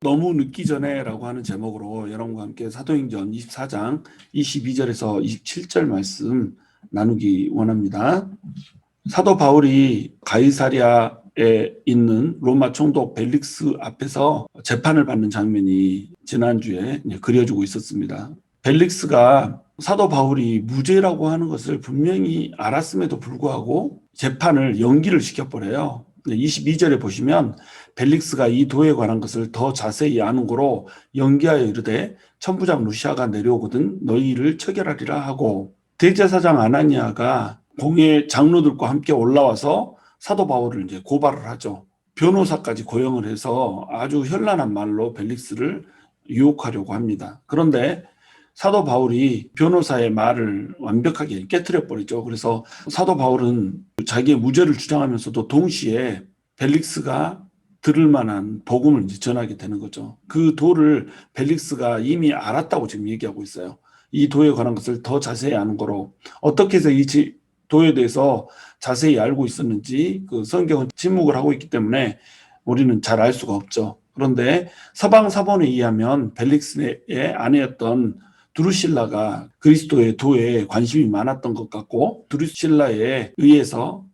너무 늦기 전에라고 하는 제목으로 여러분과 함께 사도행전 24장 22절에서 27절 말씀 나누기 원합니다. 사도 바울이 가이사랴에 있는 로마 총독 벨릭스 앞에서 재판을 받는 장면이 지난주에 그려지고 있었습니다. 벨릭스가 사도 바울이 무죄라고 하는 것을 분명히 알았음에도 불구하고 재판을 연기를 시켜버려요. 22절에 보시면 벨릭스가 이 도에 관한 것을 더 자세히 아는 고로 연기하여 이르되 천부장 루시아가 내려오거든 너희를 처결하리라 하고, 대제사장 아나니아가 공회 장로들과 함께 올라와서 사도 바울을 이제 고발을 하죠. 변호사까지 고용을 해서 아주 현란한 말로 벨릭스를 유혹하려고 합니다. 그런데 사도 바울이 변호사의 말을 완벽하게 깨트려 버리죠. 그래서 사도 바울은 자기의 무죄를 주장하면서도 동시에 벨릭스가 들을 만한 복음을 이제 전하게 되는 거죠. 그 도를 벨릭스가 이미 알았다고 지금 얘기하고 있어요. 이 도에 관한 것을 더 자세히 아는 거로, 어떻게 해서 이 도에 대해서 자세히 알고 있었는지 그 성경은 침묵을 하고 있기 때문에 우리는 잘 알 수가 없죠. 그런데 서방 사본에 의하면 벨릭스의 아내였던 두루실라가 그리스도의 도에 관심이 많았던 것 같고, 두루실라에 의해서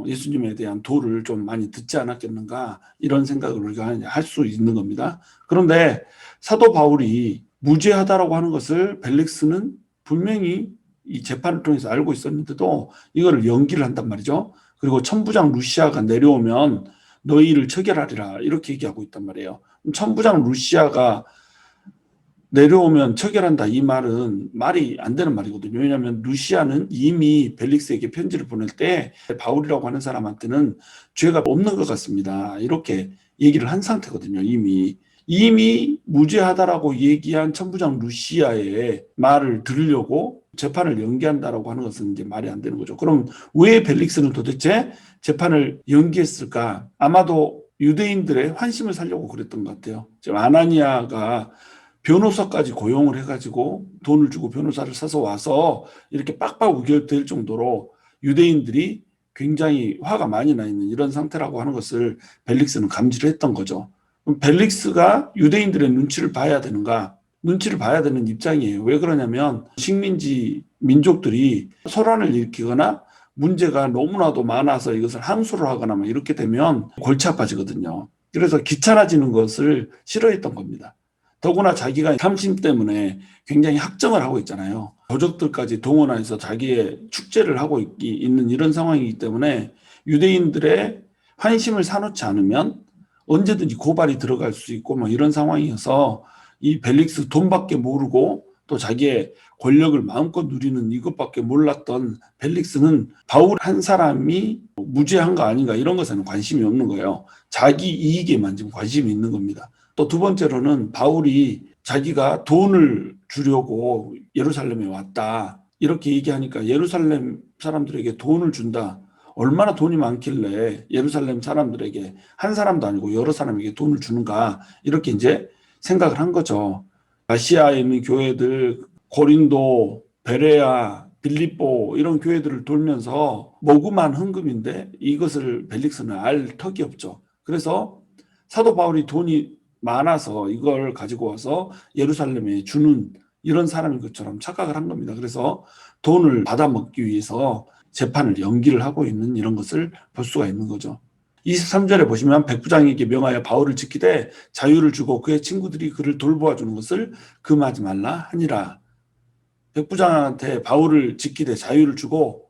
예수님에 대한 도를 좀 많이 듣지 않았겠는가, 이런 생각을 우리가 할 수 있는 겁니다. 그런데 사도 바울이 무죄하다라고 하는 것을 벨릭스는 분명히 이 재판을 통해서 알고 있었는데도 이거를 연기를 한단 말이죠. 그리고 천부장 루시아가 내려오면 너희를 처결하리라 이렇게 얘기하고 있단 말이에요. 천부장 루시아가 내려오면 처결한다, 이 말은 말이 안 되는 말이거든요. 왜냐하면 루시아는 이미 벨릭스에게 편지를 보낼 때 바울이라고 하는 사람한테는 죄가 없는 것 같습니다, 이렇게 얘기를 한 상태거든요. 이미 무죄하다라고 얘기한 천부장 루시아의 말을 들으려고 재판을 연기한다라고 하는 것은 이제 말이 안 되는 거죠. 그럼 왜 벨릭스는 도대체 재판을 연기했을까? 아마도 유대인들의 환심을 사려고 그랬던 것 같아요. 지금 아나니아가 변호사까지 고용을 해가지고 돈을 주고 변호사를 사서 와서 이렇게 빡빡 우겨댈 정도로 유대인들이 굉장히 화가 많이 나 있는 이런 상태라고 하는 것을 벨릭스는 감지를 했던 거죠. 그럼 벨릭스가 유대인들의 눈치를 봐야 되는가? 눈치를 봐야 되는 입장이에요. 왜 그러냐면 식민지 민족들이 소란을 일으키거나 문제가 너무나도 많아서 이것을 항소를 하거나 막 이렇게 되면 골치 아파지거든요. 그래서 귀찮아지는 것을 싫어했던 겁니다. 더구나 자기가 탐심 때문에 굉장히 학정을 하고 있잖아요. 도적들까지 동원해서 자기의 축제를 하고 있는 이런 상황이기 때문에 유대인들의 환심을 사놓지 않으면 언제든지 고발이 들어갈 수 있고 뭐 이런 상황이어서, 이 벨릭스 돈밖에 모르고 또 자기의 권력을 마음껏 누리는 이것밖에 몰랐던 벨릭스는 바울 한 사람이 무죄한 거 아닌가 이런 것에는 관심이 없는 거예요. 자기 이익에만 지금 관심이 있는 겁니다. 또 두 번째로는 바울이 자기가 돈을 주려고 예루살렘에 왔다 이렇게 얘기하니까, 예루살렘 사람들에게 돈을 준다, 얼마나 돈이 많길래 예루살렘 사람들에게 한 사람도 아니고 여러 사람에게 돈을 주는가, 이렇게 이제 생각을 한 거죠. 아시아에 있는 교회들, 고린도, 베레아, 빌립보 이런 교회들을 돌면서 모금한 헌금인데 이것을 벨릭스는 알 턱이 없죠. 그래서 사도 바울이 돈이 많아서 이걸 가지고 와서 예루살렘에 주는 이런 사람인 것처럼 착각을 한 겁니다. 그래서 돈을 받아먹기 위해서 재판을 연기를 하고 있는 이런 것을 볼 수가 있는 거죠. 23절에 보시면 백부장에게 명하여 바울을 지키되 자유를 주고 그의 친구들이 그를 돌보아 주는 것을 금하지 말라 하니라. 백부장한테 바울을 지키되 자유를 주고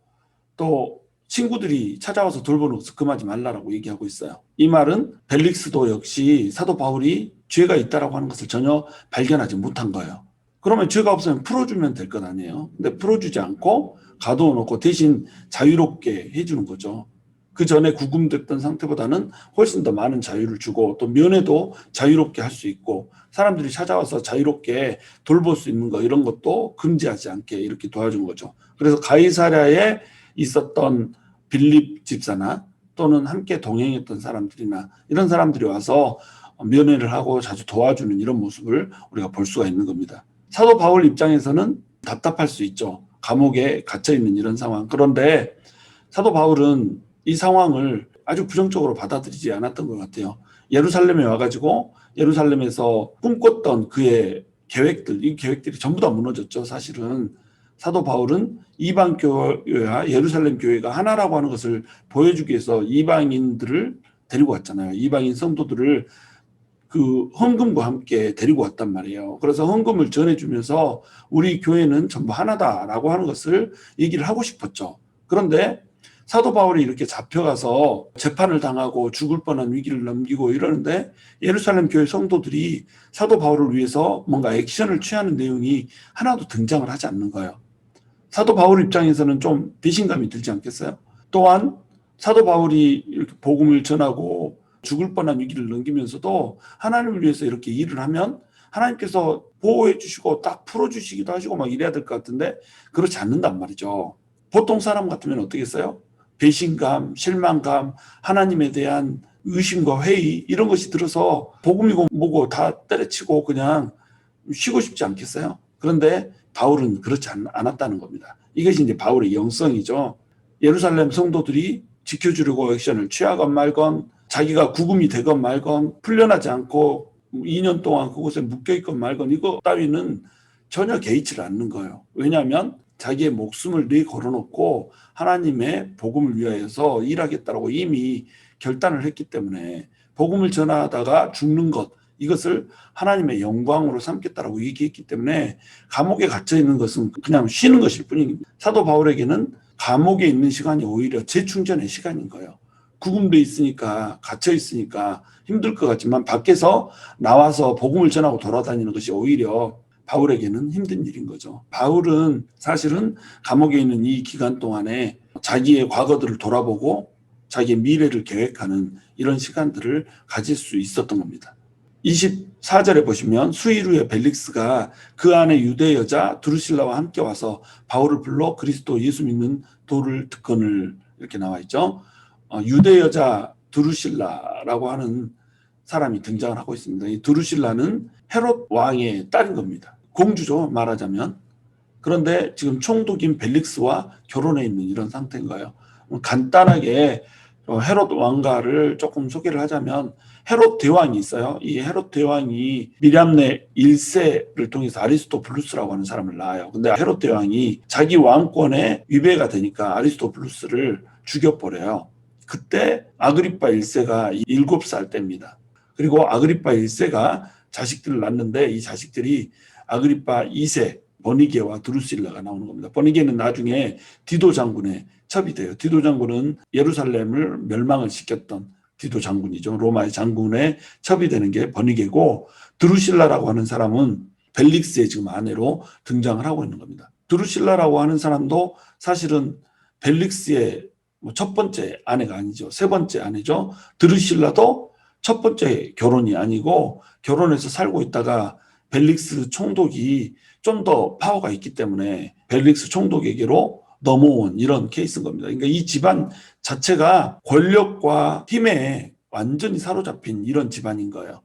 또 친구들이 찾아와서 돌보는 것을 금하지 말라라고 얘기하고 있어요. 이 말은 벨릭스도 역시 사도 바울이 죄가 있다라고 하는 것을 전혀 발견하지 못한 거예요. 그러면 죄가 없으면 풀어주면 될 것 아니에요. 근데 풀어주지 않고 가둬 놓고 대신 자유롭게 해주는 거죠. 그 전에 구금됐던 상태보다는 훨씬 더 많은 자유를 주고 또 면회도 자유롭게 할 수 있고 사람들이 찾아와서 자유롭게 돌볼 수 있는 거, 이런 것도 금지하지 않게 이렇게 도와준 거죠. 그래서 가이사랴에 있었던 빌립 집사나 또는 함께 동행했던 사람들이나 이런 사람들이 와서 면회를 하고 자주 도와주는 이런 모습을 우리가 볼 수가 있는 겁니다. 사도 바울 입장에서는 답답할 수 있죠. 감옥에 갇혀 있는 이런 상황. 그런데 사도 바울은 이 상황을 아주 부정적으로 받아들이지 않았던 것 같아요. 예루살렘에 와가지고 예루살렘에서 꿈꿨던 그의 계획들, 이 계획들이 전부 다 무너졌죠. 사실은 사도 바울은 이방 교회와 예루살렘 교회가 하나라고 하는 것을 보여주기 위해서 이방인들을 데리고 왔잖아요. 이방인 성도들을 그 헌금과 함께 데리고 왔단 말이에요. 그래서 헌금을 전해주면서 우리 교회는 전부 하나다라고 하는 것을 얘기를 하고 싶었죠. 그런데 사도 바울이 이렇게 잡혀가서 재판을 당하고 죽을 뻔한 위기를 넘기고 이러는데 예루살렘 교회 성도들이 사도 바울을 위해서 뭔가 액션을 취하는 내용이 하나도 등장을 하지 않는 거예요. 사도 바울 입장에서는 좀 배신감이 들지 않겠어요? 또한 사도 바울이 이렇게 복음을 전하고 죽을 뻔한 위기를 넘기면서도 하나님을 위해서 이렇게 일을 하면 하나님께서 보호해 주시고 딱 풀어주시기도 하시고 막 이래야 될 것 같은데 그렇지 않는단 말이죠. 보통 사람 같으면 어떻겠어요? 배신감, 실망감, 하나님에 대한 의심과 회의 이런 것이 들어서 복음이고 뭐고 다 때려치고 그냥 쉬고 싶지 않겠어요? 그런데 바울은 그렇지 않았다는 겁니다. 이것이 이제 바울의 영성이죠. 예루살렘 성도들이 지켜주려고 액션을 취하건 말건 자기가 구금이 되건 말건 풀려나지 않고 2년 동안 그곳에 묶여있건 말건 이거 따위는 전혀 개의치를 않는 거예요. 왜냐하면 자기의 목숨을 걸어놓고 하나님의 복음을 위하여서 일하겠다고 이미 결단을 했기 때문에 복음을 전하다가 죽는 것 이것을 하나님의 영광으로 삼겠다라고 얘기했기 때문에 감옥에 갇혀 있는 것은 그냥 쉬는 것일 뿐입니다. 사도 바울에게는 감옥에 있는 시간이 오히려 재충전의 시간인 거예요. 구금돼 있으니까 갇혀 있으니까 힘들 것 같지만 밖에서 나와서 복음을 전하고 돌아다니는 것이 오히려 바울에게는 힘든 일인 거죠. 바울은 사실은 감옥에 있는 이 기간 동안에 자기의 과거들을 돌아보고 자기의 미래를 계획하는 이런 시간들을 가질 수 있었던 겁니다. 24절에 보시면 수일 후에 벨릭스가 그 안에 유대 여자 두루실라와 함께 와서 바울을 불러 그리스도 예수 믿는 도를 듣거늘 이렇게 나와 있죠. 유대 여자 두루실라라고 하는 사람이 등장을 하고 있습니다. 이 두루실라는 헤롯 왕의 딸인 겁니다. 공주죠, 말하자면. 그런데 지금 총독인 벨릭스와 결혼해 있는 이런 상태인 거예요. 간단하게 헤롯 왕가를 조금 소개를 하자면 헤롯 대왕이 있어요. 이 헤롯 대왕이 미람네 1세를 통해서 아리스토블루스라고 하는 사람을 낳아요. 근데 헤롯 대왕이 자기 왕권에 위배가 되니까 아리스토블루스를 죽여버려요. 그때 아그리파 1세가 7살 때입니다. 그리고 아그리파 1세가 자식들을 낳는데 이 자식들이 아그리파 2세 버니게와 드루실라가 나오는 겁니다. 버니게는 나중에 디도 장군의 첩이 돼요. 디도 장군은 예루살렘을 멸망을 시켰던 디도 장군이죠. 로마의 장군의 첩이 되는 게 버니게고 드루실라라고 하는 사람은 벨릭스의 지금 아내로 등장을 하고 있는 겁니다. 드루실라라고 하는 사람도 사실은 벨릭스의 첫 번째 아내가 아니죠. 세 번째 아내죠. 드루실라도 첫 번째 결혼이 아니고 결혼해서 살고 있다가 벨릭스 총독이 좀 더 파워가 있기 때문에 벨릭스 총독에게로 넘어온 이런 케이스인 겁니다. 그러니까 이 집안 자체가 권력과 힘에 완전히 사로잡힌 이런 집안인 거예요.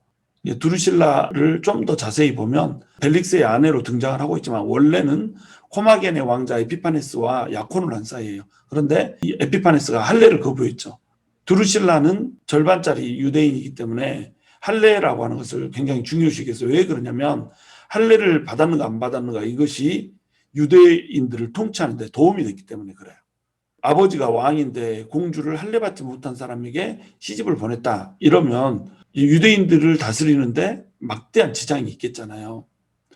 두루실라를 좀 더 자세히 보면 벨릭스의 아내로 등장을 하고 있지만 원래는 코마겐의 왕자 에피파네스와 약혼을 한 사이예요. 그런데 이 에피파네스가 할례를 거부했죠. 두루실라는 절반짜리 유대인이기 때문에 할례라고 하는 것을 굉장히 중요시 여겼어요. 왜 그러냐면 할례를 받았는가 안 받았는가 이것이 유대인들을 통치하는 데 도움이 됐기 때문에 그래요. 아버지가 왕인데 공주를 할례받지 못한 사람에게 시집을 보냈다. 이러면 유대인들을 다스리는데 막대한 지장이 있겠잖아요.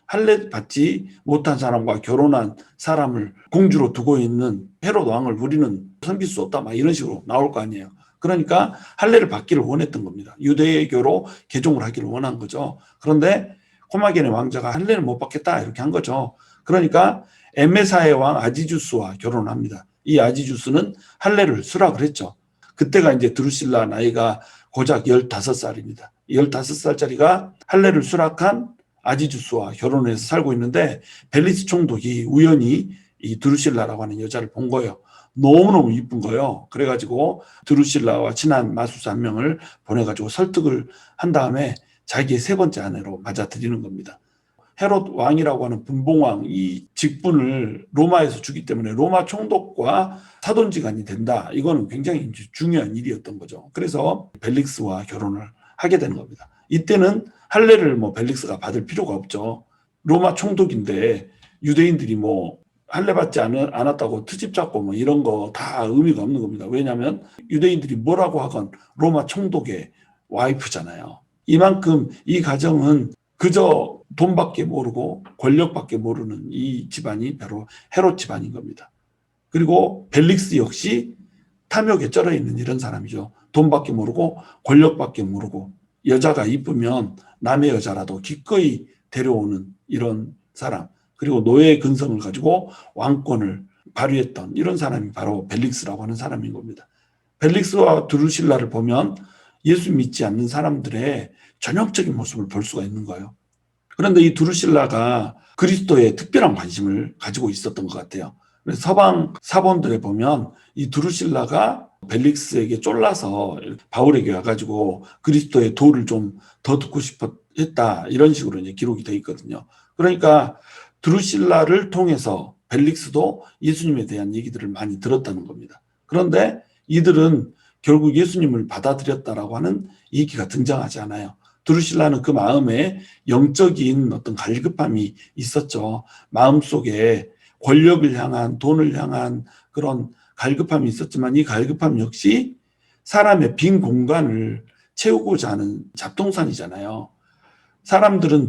할례 받지 못한 사람과 결혼한 사람을 공주로 두고 있는 헤롯 왕을 우리는 섬길 수 없다. 막 이런 식으로 나올 거 아니에요. 그러니까 할례를 받기를 원했던 겁니다. 유대교로 개종을 하기를 원한 거죠. 그런데 코마겐의 왕자가 할례를 못 받겠다 이렇게 한 거죠. 그러니까 에메사의 왕 아지주스와 결혼을 합니다. 이 아지주스는 할례를 수락을 했죠. 그때가 이제 드루실라 나이가 고작 15살입니다. 15살짜리가 할례를 수락한 아지주스와 결혼해서 살고 있는데 벨리스 총독이 우연히 이 드루실라라고 하는 여자를 본 거예요. 너무너무 이쁜 거예요. 그래가지고 드루실라와 친한 마술사 한 명을 보내가지고 설득을 한 다음에 자기의 세 번째 아내로 맞아들이는 겁니다. 헤롯 왕이라고 하는 분봉왕 이 직분을 로마에서 주기 때문에 로마 총독과 사돈지간이 된다. 이거는 굉장히 중요한 일이었던 거죠. 그래서 벨릭스와 결혼을 하게 되는 겁니다. 이때는 할례를 뭐 벨릭스가 받을 필요가 없죠. 로마 총독인데 유대인들이 뭐 할례 받지 않았다고 트집 잡고 뭐 이런 거 다 의미가 없는 겁니다. 왜냐하면 유대인들이 뭐라고 하건 로마 총독의 와이프잖아요. 이만큼 이 가정은 그저 돈밖에 모르고 권력밖에 모르는 이 집안이 바로 헤롯 집안인 겁니다. 그리고 벨릭스 역시 탐욕에 쩔어 있는 이런 사람이죠. 돈밖에 모르고 권력밖에 모르고 여자가 이쁘면 남의 여자라도 기꺼이 데려오는 이런 사람. 그리고 노예의 근성을 가지고 왕권을 발휘했던 이런 사람이 바로 벨릭스라고 하는 사람인 겁니다. 벨릭스와 드루실라를 보면 예수 믿지 않는 사람들의 전형적인 모습을 볼 수가 있는 거예요. 그런데 이 드루실라가 그리스도에 특별한 관심을 가지고 있었던 것 같아요. 그래서 서방 사본들에 보면 이 드루실라가 벨릭스에게 쫄라서 바울에게 와가지고 그리스도의 도를 좀 더 듣고 싶어 했다, 이런 식으로 이제 기록이 되어 있거든요. 그러니까 드루실라를 통해서 벨릭스도 예수님에 대한 얘기들을 많이 들었다는 겁니다. 그런데 이들은 결국 예수님을 받아들였다라고 하는 얘기가 등장하지 않아요. 드루실라는 그 마음에 영적인 어떤 갈급함이 있었죠. 마음속에 권력을 향한, 돈을 향한 그런 갈급함이 있었지만 이 갈급함 역시 사람의 빈 공간을 채우고자 하는 잡동사니잖아요. 사람들은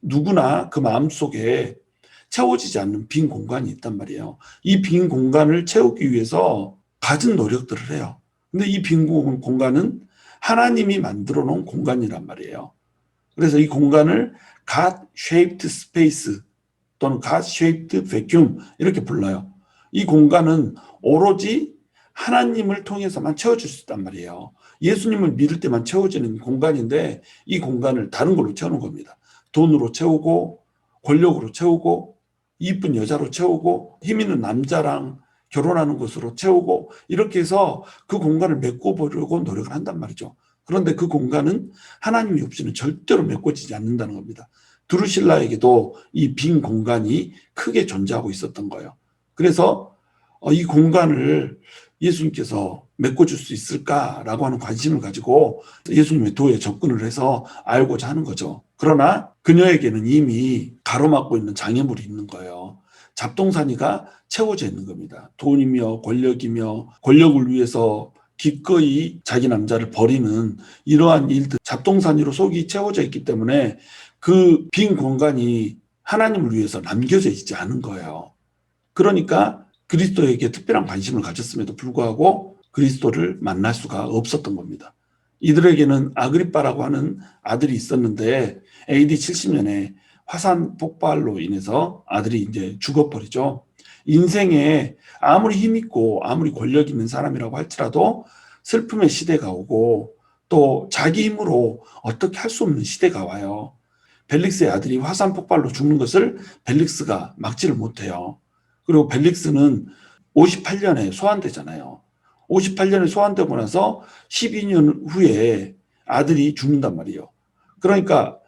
누구나 그 마음속에 채워지지 않는 빈 공간이 있단 말이에요. 이 빈 공간을 채우기 위해서 갖은 노력들을 해요. 근데 이 빈 공간은 하나님이 만들어 놓은 공간이란 말이에요. 그래서 이 공간을 God-shaped space 또는 God-shaped vacuum 이렇게 불러요. 이 공간은 오로지 하나님을 통해서만 채워질 수 있단 말이에요. 예수님을 믿을 때만 채워지는 공간인데 이 공간을 다른 걸로 채우는 겁니다. 돈으로 채우고 권력으로 채우고 이쁜 여자로 채우고 힘 있는 남자랑 결혼하는 것으로 채우고 이렇게 해서 그 공간을 메꿔보려고 노력을 한단 말이죠. 그런데 그 공간은 하나님이 없이는 절대로 메꿔지지 않는다는 겁니다. 드루실라에게도 이 빈 공간이 크게 존재하고 있었던 거예요. 그래서 이 공간을 예수님께서 메꿔줄 수 있을까라고 하는 관심을 가지고 예수님의 도에 접근을 해서 알고자 하는 거죠. 그러나 그녀에게는 이미 가로막고 있는 장애물이 있는 거예요. 잡동사니가 채워져 있는 겁니다. 돈이며 권력이며 권력을 위해서 기꺼이 자기 남자를 버리는 이러한 일들, 잡동사니로 속이 채워져 있기 때문에 그 빈 공간이 하나님을 위해서 남겨져 있지 않은 거예요. 그러니까 그리스도에게 특별한 관심을 가졌음에도 불구하고 그리스도를 만날 수가 없었던 겁니다. 이들에게는 아그리빠라고 하는 아들이 있었는데 AD 70년에 화산 폭발로 인해서 아들이 이제 죽어버리죠. 인생에 아무리 힘있고 아무리 권력 있는 사람이라고 할지라도 슬픔의 시대가 오고 또 자기 힘으로 어떻게 할 수 없는 시대가 와요. 벨릭스의 아들이 화산 폭발로 죽는 것을 벨릭스가 막지를 못해요. 그리고 벨릭스는 58년에 소환되잖아요. 58년에 소환되고 나서 12년 후에 아들이 죽는단 말이에요. 그러니까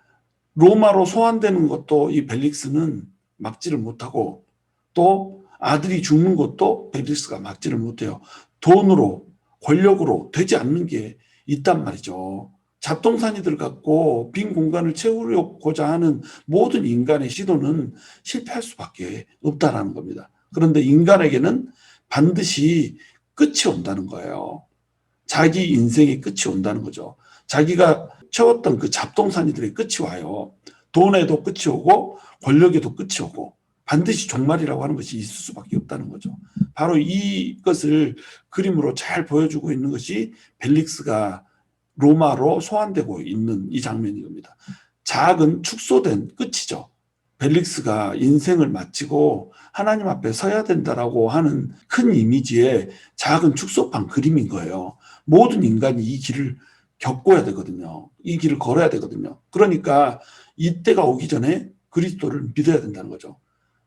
로마로 소환되는 것도 이 벨릭스는 막지를 못하고 또 아들이 죽는 것도 벨릭스가 막지를 못해요. 돈으로 권력으로 되지 않는 게 있단 말이죠. 잡동사니들 갖고 빈 공간을 채우려고자 하는 모든 인간의 시도는 실패할 수밖에 없다라는 겁니다. 그런데 인간에게는 반드시 끝이 온다는 거예요. 자기 인생의 끝이 온다는 거죠. 자기가 채웠던 그 잡동사니들의 끝이 와요. 돈에도 끝이 오고 권력에도 끝이 오고 반드시 종말이라고 하는 것이 있을 수밖에 없다는 거죠. 바로 이것을 그림으로 잘 보여주고 있는 것이 벨릭스가 로마로 소환되고 있는 이 장면인 겁니다. 작은 축소된 끝이죠. 벨릭스가 인생을 마치고 하나님 앞에 서야 된다라고 하는 큰 이미지의 작은 축소판 그림인 거예요. 모든 인간이 이 길을 겪어야 되거든요. 이 길을 걸어야 되거든요. 그러니까 이때가 오기 전에 그리스도를 믿어야 된다는 거죠.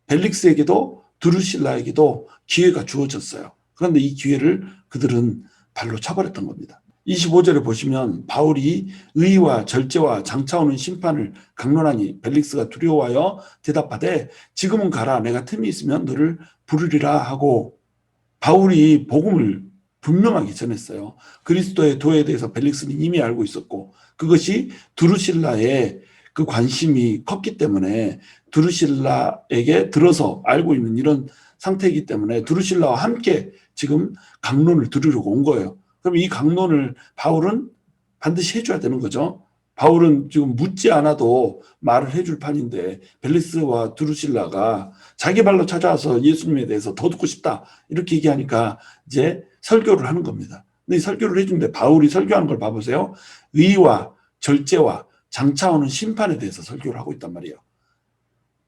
벨릭스에게도 드루실라에게도 기회가 주어졌어요. 그런데 이 기회를 그들은 발로 차버렸던 겁니다. 25절에 보시면 바울이 의와 절제와 장차오는 심판을 강론하니 벨릭스가 두려워하여 대답하되 지금은 가라 내가 틈이 있으면 너를 부르리라 하고 바울이 복음을 분명하게 전했어요. 그리스도의 도에 대해서 벨릭스는 이미 알고 있었고 그것이 두루실라의 그 관심이 컸기 때문에 두루실라에게 들어서 알고 있는 이런 상태이기 때문에 두루실라와 함께 지금 강론을 들으려고 온 거예요. 그럼 이 강론을 바울은 반드시 해줘야 되는 거죠. 바울은 지금 묻지 않아도 말을 해줄 판인데 벨릭스와 두루실라가 자기 발로 찾아와서 예수님에 대해서 더 듣고 싶다 이렇게 얘기하니까 이제 설교를 하는 겁니다. 근데 이 설교를 해주는데 바울이 설교하는 걸 봐보세요. 의와 절제와 장차 오는 심판에 대해서 설교를 하고 있단 말이에요.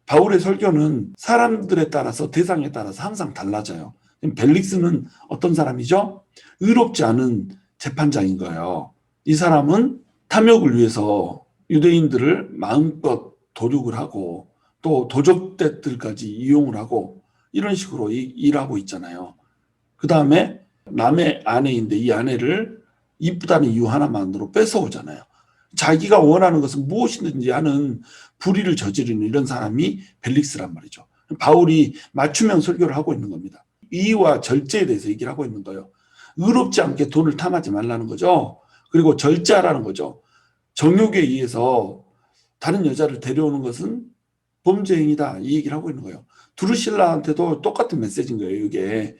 바울의 설교는 사람들에 따라서 대상에 따라서 항상 달라져요. 벨릭스는 어떤 사람이죠? 의롭지 않은 재판장인 거예요. 이 사람은 탐욕을 위해서 유대인들을 마음껏 도륙을 하고 또 도적들까지 이용을 하고 이런 식으로 일하고 있잖아요. 그 다음에 남의 아내인데 이 아내를 이쁘다는 이유 하나만으로 뺏어오잖아요. 자기가 원하는 것은 무엇이든지 하는 불의를 저지르는 이런 사람이 벨릭스란 말이죠. 바울이 맞춤형 설교를 하고 있는 겁니다. 의와 절제에 대해서 얘기를 하고 있는 거예요. 의롭지 않게 돈을 탐하지 말라는 거죠. 그리고 절제하라는 거죠. 정욕에 의해서 다른 여자를 데려오는 것은 범죄 행위다 이 얘기를 하고 있는 거예요. 두루실라한테도 똑같은 메시지인 거예요. 이게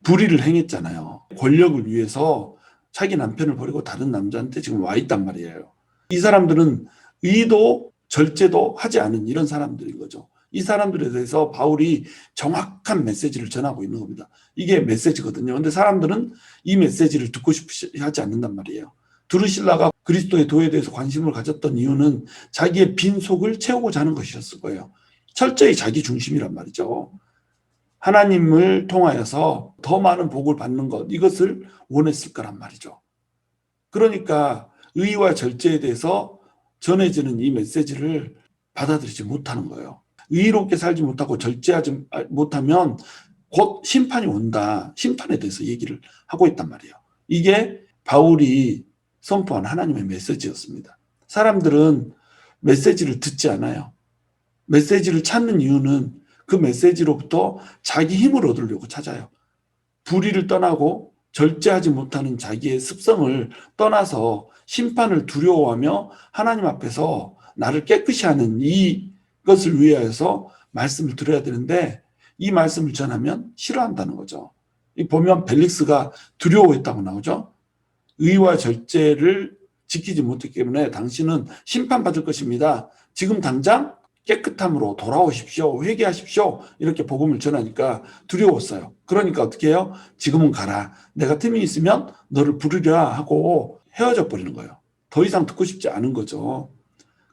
불의를 행했잖아요. 권력을 위해서 자기 남편을 버리고 다른 남자한테 지금 와 있단 말이에요. 이 사람들은 의도 절제도 하지 않은 이런 사람들인 거죠. 이 사람들에 대해서 바울이 정확한 메시지를 전하고 있는 겁니다. 이게 메시지거든요. 근데 사람들은 이 메시지를 듣고 싶지 하지 않는단 말이에요. 두루실라가 그리스도의 도에 대해서 관심을 가졌던 이유는 자기의 빈속을 채우고자 하는 것이었을 거예요. 철저히 자기 중심이란 말이죠. 하나님을 통하여서 더 많은 복을 받는 것, 이것을 원했을 거란 말이죠. 그러니까 의와 절제에 대해서 전해지는 이 메시지를 받아들이지 못하는 거예요. 의롭게 살지 못하고 절제하지 못하면 곧 심판이 온다. 심판에 대해서 얘기를 하고 있단 말이에요. 이게 바울이 선포한 하나님의 메시지였습니다. 사람들은 메시지를 듣지 않아요. 메시지를 찾는 이유는 그 메시지로부터 자기 힘을 얻으려고 찾아요. 불의를 떠나고 절제하지 못하는 자기의 습성을 떠나서 심판을 두려워하며 하나님 앞에서 나를 깨끗이 하는 이것을 위하여서 말씀을 들어야 되는데 이 말씀을 전하면 싫어한다는 거죠. 보면 벨릭스가 두려워했다고 나오죠. 의와 절제를 지키지 못했기 때문에 당신은 심판받을 것입니다. 지금 당장 깨끗함으로 돌아오십시오. 회개하십시오. 이렇게 복음을 전하니까 두려웠어요. 그러니까 어떻게 해요? 지금은 가라. 내가 틈이 있으면 너를 부르려 하고 헤어져 버리는 거예요. 더 이상 듣고 싶지 않은 거죠.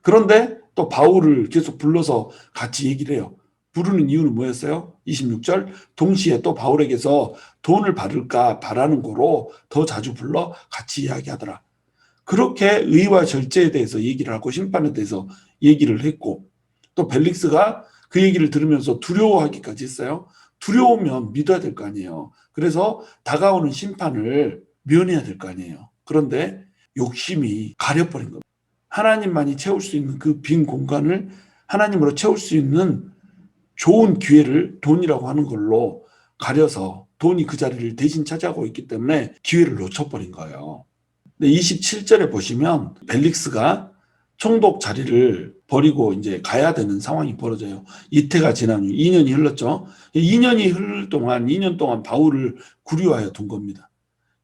그런데 또 바울을 계속 불러서 같이 얘기를 해요. 부르는 이유는 뭐였어요? 26절 동시에 또 바울에게서 돈을 받을까 바라는 거로 더 자주 불러 같이 이야기하더라. 그렇게 의와 절제에 대해서 얘기를 하고 심판에 대해서 얘기를 했고 또 벨릭스가 그 얘기를 들으면서 두려워하기까지 했어요. 두려우면 믿어야 될 거 아니에요. 그래서 다가오는 심판을 면해야 될 거 아니에요. 그런데 욕심이 가려버린 겁니다. 하나님만이 채울 수 있는 그 빈 공간을 하나님으로 채울 수 있는 좋은 기회를 돈이라고 하는 걸로 가려서 돈이 그 자리를 대신 차지하고 있기 때문에 기회를 놓쳐버린 거예요. 근데 27절에 보시면 벨릭스가 총독 자리를 버리고 이제 가야 되는 상황이 벌어져요. 이태가 지난 후 2년이 흘렀죠. 2년이 흐를 동안 2년 동안 바울을 구류하여 둔 겁니다.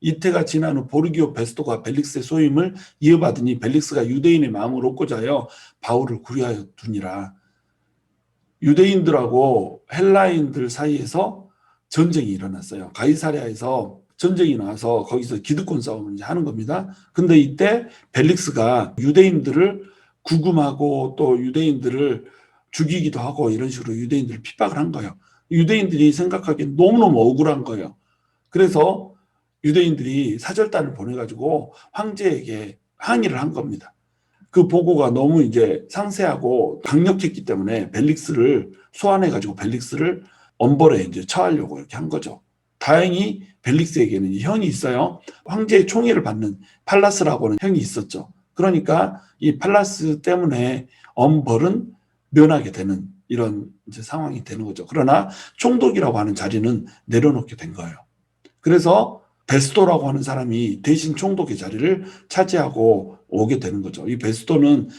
이태가 지난 후 보르기오 베스토가 벨릭스의 소임을 이어받으니 벨릭스가 유대인의 마음을 얻고자 하여 바울을 구류하여 두니라. 유대인들하고 헬라인들 사이에서 전쟁이 일어났어요. 가이사랴에서 전쟁이 나와서 거기서 기득권 싸움을 이제 하는 겁니다. 근데 이때 벨릭스가 유대인들을 구금하고 또 유대인들을 죽이기도 하고 이런 식으로 유대인들을 핍박을 한 거예요. 유대인들이 생각하기엔 너무너무 억울한 거예요. 그래서 유대인들이 사절단을 보내가지고 황제에게 항의를 한 겁니다. 그 보고가 너무 이제 상세하고 강력했기 때문에 벨릭스를 소환해가지고 벨릭스를 엄벌에 이제 처하려고 이렇게 한 거죠. 다행히 벨릭스에게는 형이 있어요. 황제의 총애를 받는 팔라스라고는 형이 있었죠. 그러니까 이 팔라스 때문에 엄벌은 면하게 되는 이런 이제 상황이 되는 거죠. 그러나 총독이라고 하는 자리는 내려놓게 된 거예요. 그래서 베스도라고 하는 사람이 대신 총독의 자리를 차지하고 오게 되는 거죠. 이 베스도는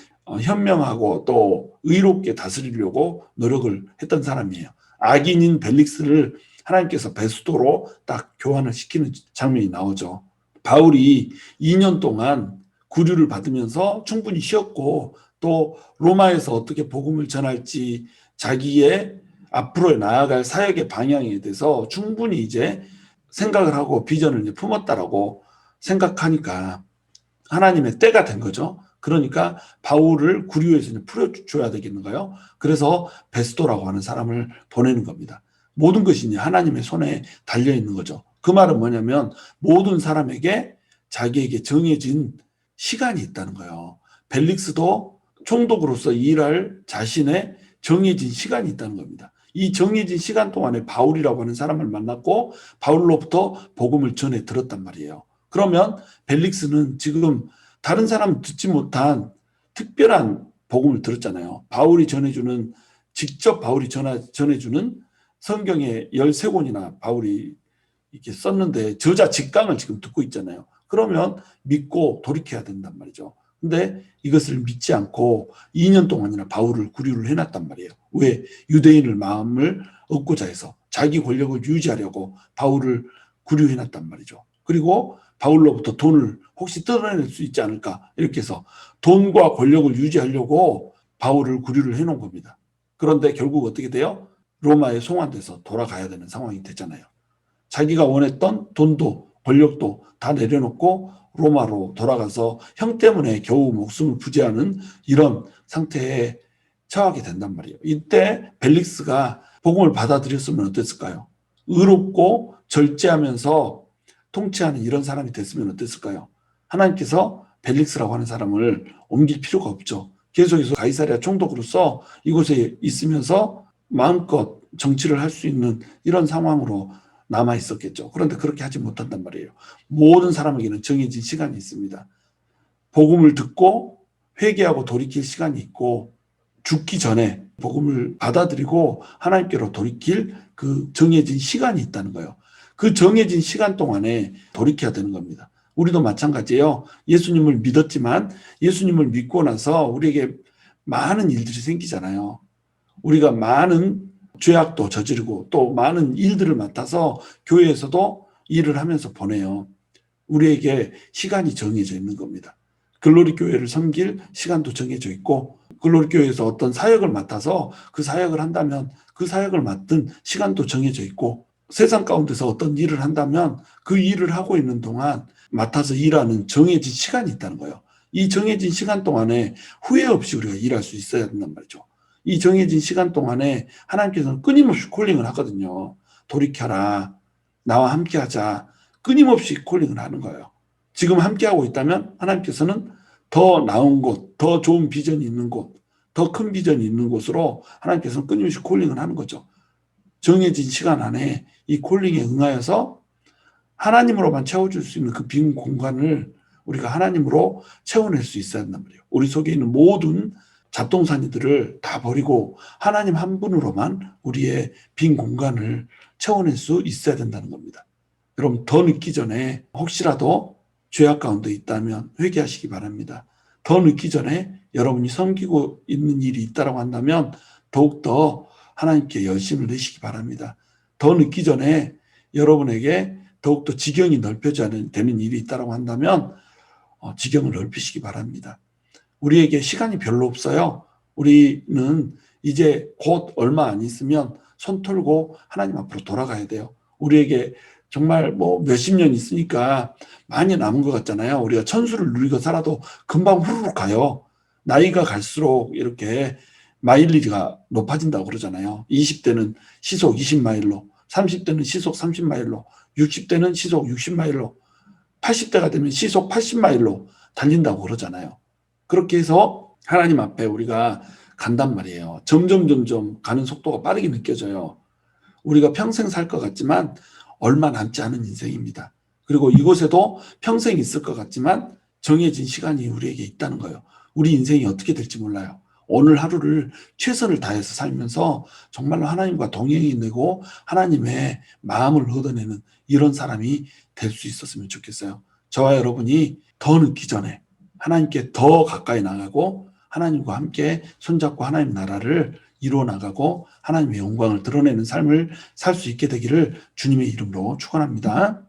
현명하고 또 의롭게 다스리려고 노력을 했던 사람이에요. 악인인 벨릭스를 하나님께서 베스도로 딱 교환을 시키는 장면이 나오죠. 바울이 2년 동안 구류를 받으면서 충분히 쉬었고 또 로마에서 어떻게 복음을 전할지 자기의 앞으로 나아갈 사역의 방향에 대해서 충분히 이제 생각을 하고 비전을 이제 품었다라고 생각하니까 하나님의 때가 된 거죠. 그러니까 바울을 구류에서 이제 풀어줘야 되겠는가요? 그래서 베스도라고 하는 사람을 보내는 겁니다. 모든 것이 이제 하나님의 손에 달려 있는 거죠. 그 말은 뭐냐면 모든 사람에게 자기에게 정해진 시간이 있다는 거예요. 벨릭스도 총독으로서 일할 자신의 정해진 시간이 있다는 겁니다. 이 정해진 시간 동안에 바울이라고 하는 사람을 만났고 바울로부터 복음을 전해 들었단 말이에요. 그러면 벨릭스는 지금 다른 사람 듣지 못한 특별한 복음을 들었잖아요. 바울이 전해주는 직접 바울이 전해주는 성경의 13권이나 바울이 이렇게 썼는데 저자 직강을 지금 듣고 있잖아요. 그러면 믿고 돌이켜야 된단 말이죠. 근데 이것을 믿지 않고 2년 동안이나 바울을 구류를 해놨단 말이에요. 왜? 유대인을 마음을 얻고자 해서 자기 권력을 유지하려고 바울을 구류해놨단 말이죠. 그리고 바울로부터 돈을 혹시 뜯어낼 수 있지 않을까 이렇게 해서 돈과 권력을 유지하려고 바울을 구류를 해놓은 겁니다. 그런데 결국 어떻게 돼요? 로마에 송환돼서 돌아가야 되는 상황이 됐잖아요. 자기가 원했던 돈도 권력도 다 내려놓고 로마로 돌아가서 형 때문에 겨우 목숨을 부지하는 이런 상태에 처하게 된단 말이에요. 이때 벨릭스가 복음을 받아들였으면 어땠을까요? 의롭고 절제하면서 통치하는 이런 사람이 됐으면 어땠을까요? 하나님께서 벨릭스라고 하는 사람을 옮길 필요가 없죠. 계속해서 가이사랴 총독으로서 이곳에 있으면서 마음껏 정치를 할 수 있는 이런 상황으로 남아 있었겠죠. 그런데 그렇게 하지 못한단 말이에요. 모든 사람에게는 정해진 시간이 있습니다. 복음을 듣고 회개하고 돌이킬 시간이 있고 죽기 전에 복음을 받아들이고 하나님께로 돌이킬 그 정해진 시간이 있다는 거예요. 그 정해진 시간 동안에 돌이켜야 되는 겁니다. 우리도 마찬가지예요. 예수님을 믿었지만 예수님을 믿고 나서 우리에게 많은 일들이 생기잖아요. 우리가 많은 죄악도 저지르고 또 많은 일들을 맡아서 교회에서도 일을 하면서 보내요. 우리에게 시간이 정해져 있는 겁니다. 글로리 교회를 섬길 시간도 정해져 있고 글로리 교회에서 어떤 사역을 맡아서 그 사역을 한다면 그 사역을 맡은 시간도 정해져 있고 세상 가운데서 어떤 일을 한다면 그 일을 하고 있는 동안 맡아서 일하는 정해진 시간이 있다는 거예요. 이 정해진 시간 동안에 후회 없이 우리가 일할 수 있어야 된단 말이죠. 이 정해진 시간 동안에 하나님께서는 끊임없이 콜링을 하거든요. 돌이켜라. 나와 함께하자. 끊임없이 콜링을 하는 거예요. 지금 함께하고 있다면 하나님께서는 더 나은 곳, 더 좋은 비전이 있는 곳, 더 큰 비전이 있는 곳으로 하나님께서는 끊임없이 콜링을 하는 거죠. 정해진 시간 안에 이 콜링에 응하여서 하나님으로만 채워줄 수 있는 그 빈 공간을 우리가 하나님으로 채워낼 수 있어야 한단 말이에요. 우리 속에 있는 모든 잡동사니들을 다 버리고 하나님 한 분으로만 우리의 빈 공간을 채워낼 수 있어야 된다는 겁니다. 여러분 더 늦기 전에 혹시라도 죄악 가운데 있다면 회개하시기 바랍니다. 더 늦기 전에 여러분이 섬기고 있는 일이 있다고 한다면 더욱더 하나님께 열심을 내시기 바랍니다. 더 늦기 전에 여러분에게 더욱더 지경이 넓혀져야 되는 일이 있다고 한다면 지경을 넓히시기 바랍니다. 우리에게 시간이 별로 없어요. 우리는 이제 곧 얼마 안 있으면 손 털고 하나님 앞으로 돌아가야 돼요. 우리에게 정말 뭐 몇십 년 있으니까 많이 남은 것 같잖아요. 우리가 천수를 누리고 살아도 금방 후루룩 가요. 나이가 갈수록 이렇게 마일리지가 높아진다고 그러잖아요. 20대는 시속 20마일로, 30대는 시속 30마일로, 60대는 시속 60마일로, 80대가 되면 시속 80마일로 달린다고 그러잖아요. 그렇게 해서 하나님 앞에 우리가 간단 말이에요. 점점 가는 속도가 빠르게 느껴져요. 우리가 평생 살 것 같지만 얼마 남지 않은 인생입니다. 그리고 이곳에도 평생 있을 것 같지만 정해진 시간이 우리에게 있다는 거예요. 우리 인생이 어떻게 될지 몰라요. 오늘 하루를 최선을 다해서 살면서 정말로 하나님과 동행이 되고 하나님의 마음을 얻어내는 이런 사람이 될 수 있었으면 좋겠어요. 저와 여러분이 더 늦기 전에 하나님께 더 가까이 나가고 하나님과 함께 손잡고 하나님 나라를 이루어 나가고 하나님의 영광을 드러내는 삶을 살 수 있게 되기를 주님의 이름으로 축원합니다.